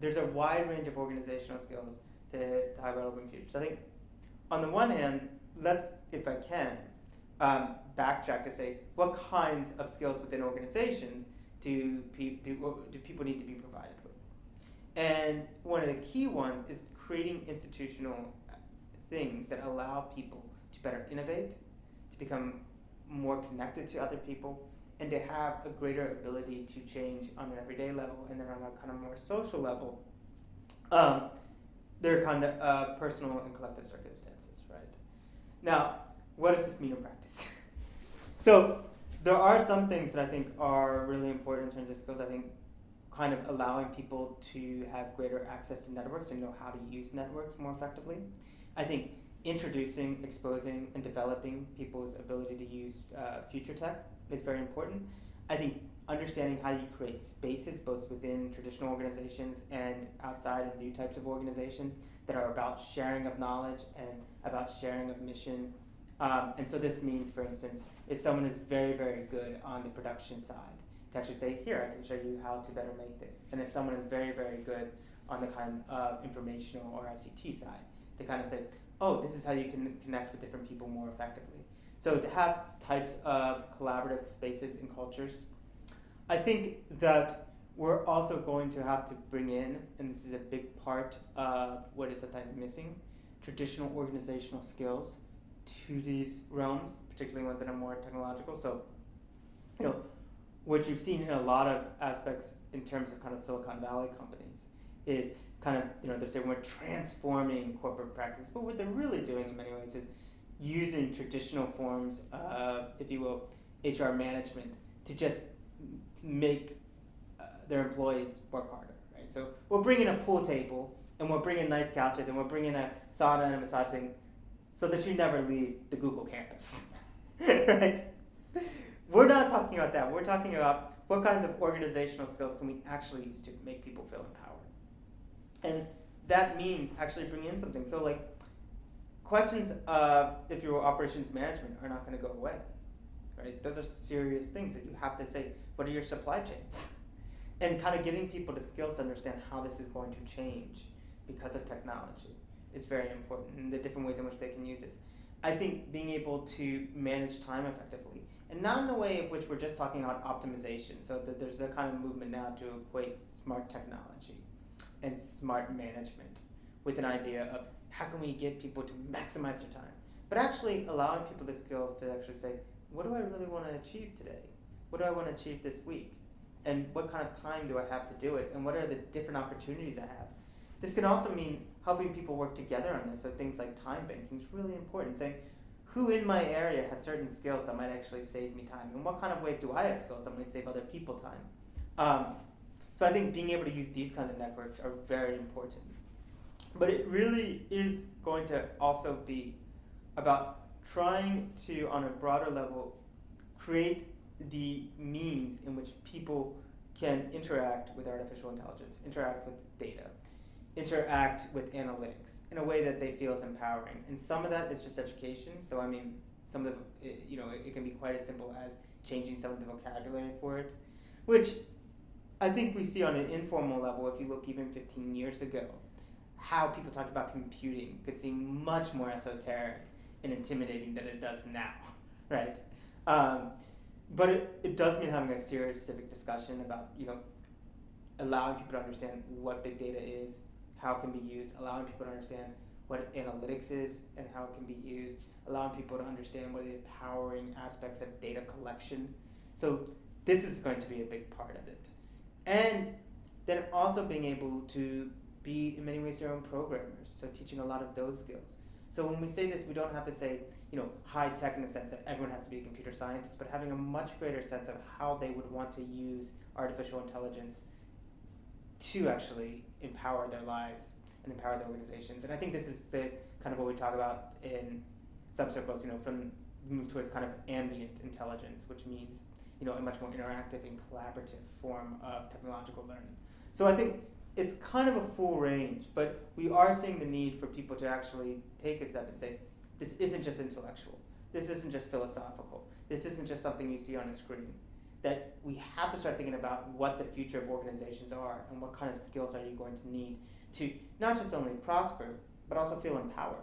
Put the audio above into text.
there's a wide range of organizational skills to talk about open futures. So I think on the one hand, let's, if I can, backtrack to say what kinds of skills within organizations do people need to be provided with. And one of the key ones is creating institutional things that allow people to better innovate, to become more connected to other people, and to have a greater ability to change on an everyday level, and then on a kind of more social level, their kind of personal and collective circumstances, right? Now, what does this mean in practice? So there are some things that I think are really important in terms of skills. I think kind of allowing people to have greater access to networks and know how to use networks more effectively. I think introducing, exposing, and developing people's ability to use future tech is very important. I think understanding how you create spaces both within traditional organizations and outside of new types of organizations that are about sharing of knowledge and about sharing of mission. And so this means, for instance, if someone is very, very good on the production side, to actually say, here, I can show you how to better make this. And if someone is very, very good on the kind of informational or ICT side, to kind of say, oh, this is how you can connect with different people more effectively. So to have types of collaborative spaces and cultures. I think that we're also going to have to bring in, and this is a big part of what is sometimes missing, traditional organizational skills to these realms, particularly ones that are more technological. So, you know, what you've seen in a lot of aspects in terms of kind of Silicon Valley companies is kind of, you know, they're saying we're transforming corporate practice, but what they're really doing in many ways is using traditional forms of, if you will, HR management to just make their employees work harder, right? So we're bringing a pool table and we're bringing nice couches and we're bringing a sauna and a massage thing so that you never leave the Google campus, right? We're not talking about that. We're talking about what kinds of organizational skills can we actually use to make people feel empowered. And that means actually bringing in something. So like questions of, if you were operations management, are not going to go away, right? Those are serious things that you have to say, what are your supply chains? And kind of giving people the skills to understand how this is going to change because of technology is very important, and the different ways in which they can use this. I think being able to manage time effectively, and not in a way of which we're just talking about optimization, so that there's a kind of movement now to equate smart technology and smart management with an idea of how can we get people to maximize their time, but actually allowing people the skills to actually say, what do I really want to achieve today? What do I want to achieve this week? And what kind of time do I have to do it? And what are the different opportunities I have? This can also mean helping people work together on this. So things like time banking is really important. Saying, who in my area has certain skills that might actually save me time? And what kind of ways do I have skills that might save other people time? So I think being able to use these kinds of networks are very important. But it really is going to also be about trying to, on a broader level, create the means in which people can interact with artificial intelligence, interact with data, interact with analytics in a way that they feel is empowering. And some of that is just education. So I mean, some of the, it can be quite as simple as changing some of the vocabulary for it, which I think we see on an informal level. If you look even 15 years ago, how people talked about computing could seem much more esoteric and intimidating than it does now, right? But it does mean having a serious civic discussion about, allowing people to understand what big data is, how it can be used, allowing people to understand what analytics is and how it can be used, allowing people to understand what are the empowering aspects of data collection. So this is going to be a big part of it. And then also being able to be, in many ways, their own programmers, so teaching a lot of those skills. So when we say this, we don't have to say, high tech in the sense that everyone has to be a computer scientist, but having a much greater sense of how they would want to use artificial intelligence to actually empower their lives and empower their organizations. And I think this is the kind of what we talk about in some circles, from move towards kind of ambient intelligence, which means, a much more interactive and collaborative form of technological learning. So I think it's kind of a full range, but we are seeing the need for people to actually take a step and say, this isn't just intellectual. This isn't just philosophical. This isn't just something you see on a screen. that we have to start thinking about what the future of organizations are and what kind of skills are you going to need to not just only prosper, but also feel empowered.